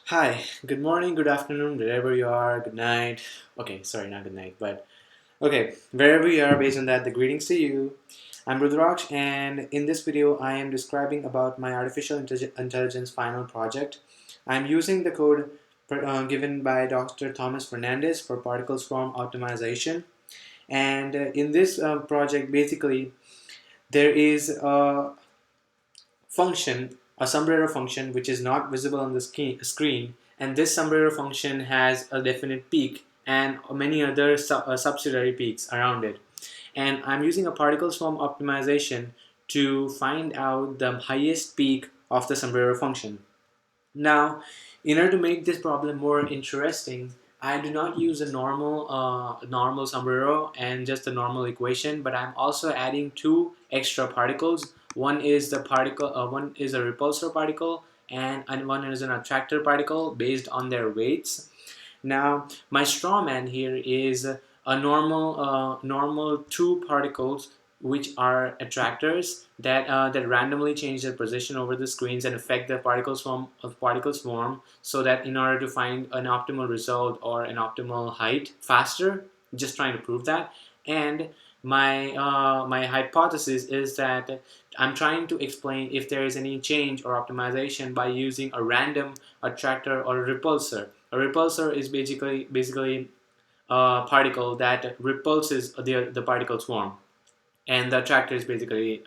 Hi, good morning, good afternoon, wherever you are, good night. Okay, sorry, not good night, but okay, wherever you are, based on that, the greetings to you. I'm Rudraksh, and in this video, I am describing about my artificial intelligence final project. I'm using the code given by Dr. Thomas Fernandez for particle swarm optimization. And in this project, basically, there is a function, a sombrero function, which is not visible on the screen, and this sombrero function has a definite peak and many other subsidiary peaks around it. And I'm using a particle swarm optimization to find out the highest peak of the sombrero function. Now, in order to make this problem more interesting, I do not use a normal sombrero and just a normal equation, but I'm also adding two extra particles. One is a repulsor particle, and one is an attractor particle based on their weights. Now, my straw man here is a normal two particles which are attractors that randomly change their position over the screens and affect the particle swarm, so that in order to find an optimal result or an optimal height faster, just trying to prove that. And my hypothesis is that I'm trying to explain if there is any change or optimization by using a random attractor or a repulsor. A repulsor is basically a particle that repulses the particle swarm, and the attractor is basically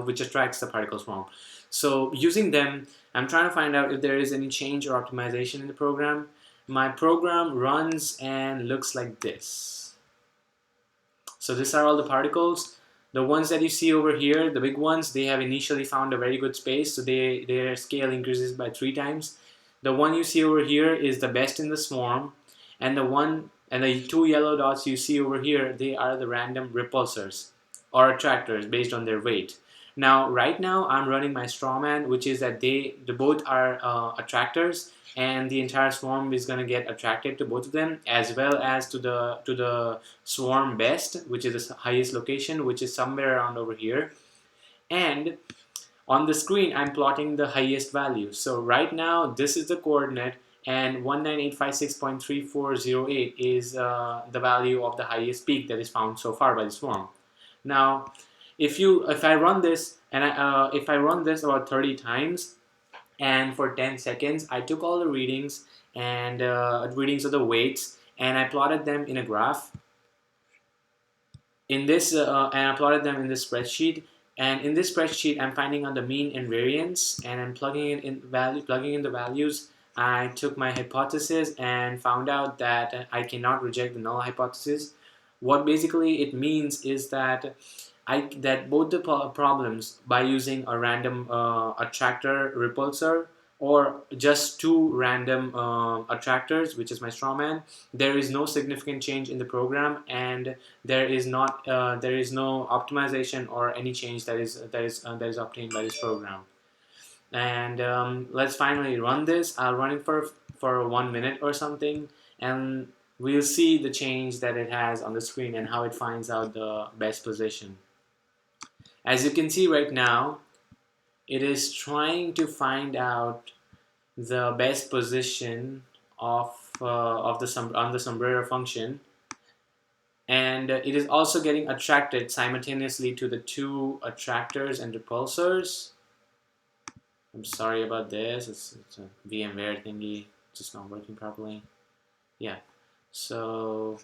which attracts the particle swarm. So using them, I'm trying to find out if there is any change or optimization in the program. My program runs and looks like this. So these are all the particles. The ones that you see over here, the big ones, they have initially found a very good space, so their scale increases by 3 times. The one you see over here is the best in the swarm, and the two yellow dots you see over here, they are the random repulsors or attractors based on their weight. Now, right now, I'm running my strawman, which is that the both are attractors, and the entire swarm is going to get attracted to both of them, as well as to the swarm best, which is the highest location, which is somewhere around over here. And on the screen, I'm plotting the highest value. So right now, this is the coordinate, and 19856.3408 is the value of the highest peak that is found so far by the swarm. Now, if I run this if I run this about 30 times, and for 10 seconds, I took all the readings and readings of the weights, and I plotted them in a graph and I plotted them in this spreadsheet. And in this spreadsheet, I'm finding out the mean and variance, and I'm plugging in the values. I took my hypothesis and found out that I cannot reject the null hypothesis. What basically it means is that both the problems, by using a random attractor repulsor or just two random attractors, which is my strawman, there is no significant change in the program, and there is no optimization or any change that is obtained by this program. And let's finally run this. I'll run it for 1 minute or something, and we'll see the change that it has on the screen and how it finds out the best position. As you can see right now, it is trying to find out the best position of the sombrero function, and it is also getting attracted simultaneously to the two attractors and repulsors. I'm sorry about this. It's a VMware thingy just not working properly. Yeah. So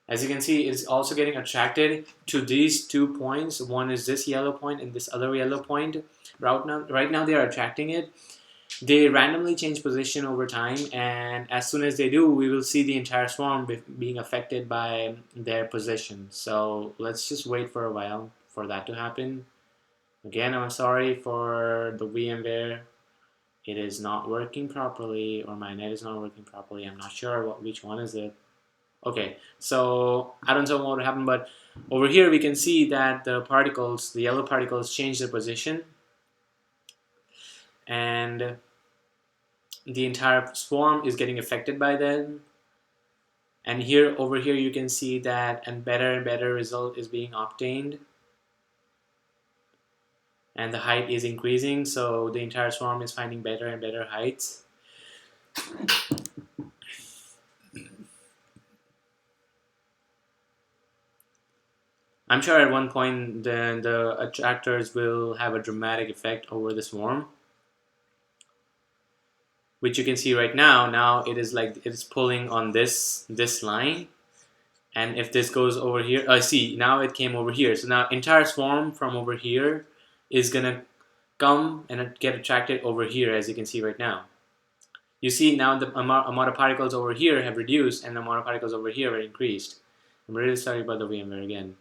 as you can see, it's also getting attracted to these 2 points. One is this yellow point and this other yellow point. Right now they are attracting it. They randomly change position over time, and as soon as they do, we will see the entire swarm being affected by their position. So let's just wait for a while for that to happen. Again, I'm sorry for the VMware. It is not working properly, or my net is not working properly. I'm not sure which one is it. Okay, so I don't know what happened, but over here we can see that the yellow particles, change their position, and the entire swarm is getting affected by them. And over here you can see that and better result is being obtained. and the height is increasing, so the entire swarm is finding better and better heights. I'm sure at one point the attractors will have a dramatic effect over the swarm, which you can see right now. Now it is like it is pulling on this line, and if this goes over here, I see now it came over here. So now entire swarm from over here is gonna come and get attracted over here, as you can see right now. You see now the amount of particles over here have reduced and the amount of particles over here are increased. I'm really sorry about the VMware again.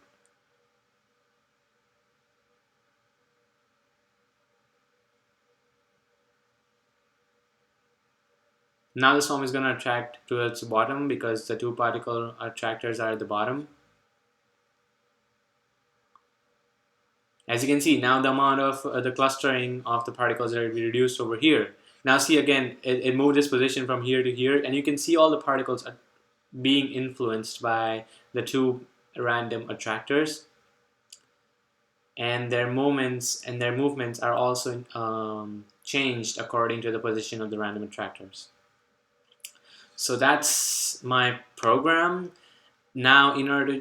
Now the swarm is going to attract towards the bottom because the two particle attractors are at the bottom. As you can see, now the amount of the clustering of the particles are reduced over here. Now see again, it moved this position from here to here, and you can see all the particles are being influenced by the two random attractors, and their movements are also changed according to the position of the random attractors. So that's my program. Now in order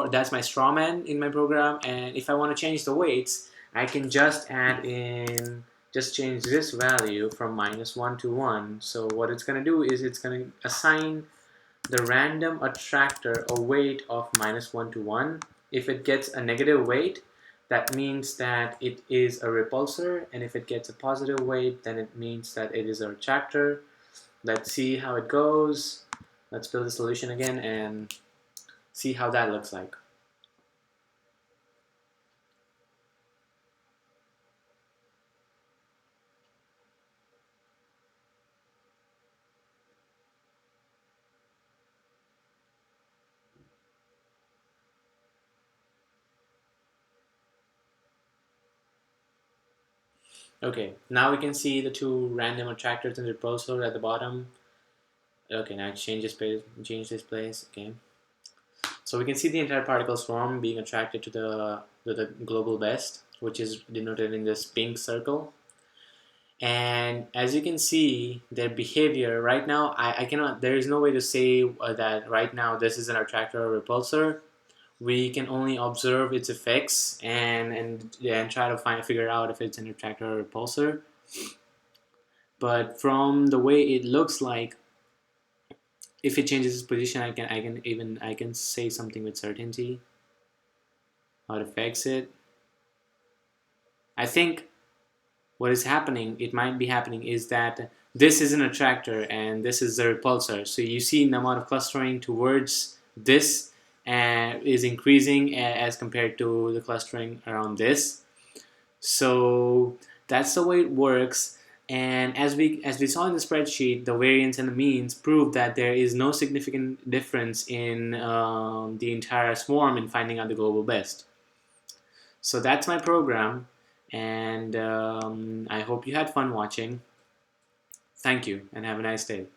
that's my strawman in my program, and if I want to change the weights, I can just change this value from -1 to 1. So what it's going to do is it's going to assign the random attractor a weight of -1 to 1. If it gets a negative weight, that means that it is a repulsor, and if it gets a positive weight, then it means that it is a attractor. Let's see how it goes. Let's build the solution again and see how that looks like. Okay, now we can see the two random attractors and repulsor at the bottom. Okay, now change this place. Okay, so we can see the entire particle swarm being attracted to the global best, which is denoted in this pink circle. And as you can see, their behavior right now, I cannot. There is no way to say that right now this is an attractor or repulsor. We can only observe its effects and try to figure out if it's an attractor or repulsor. But from the way it looks like, if it changes its position, I can say something with certainty how it affects it. I think what is happening, it might be happening, is that this is an attractor and this is the repulsor. So you see the amount of clustering towards this is increasing as compared to the clustering around this. So that's the way it works. And as we saw in the spreadsheet, the variance and the means prove that there is no significant difference in the entire swarm in finding out the global best. So that's my program, and I hope you had fun watching. Thank you, and have a nice day.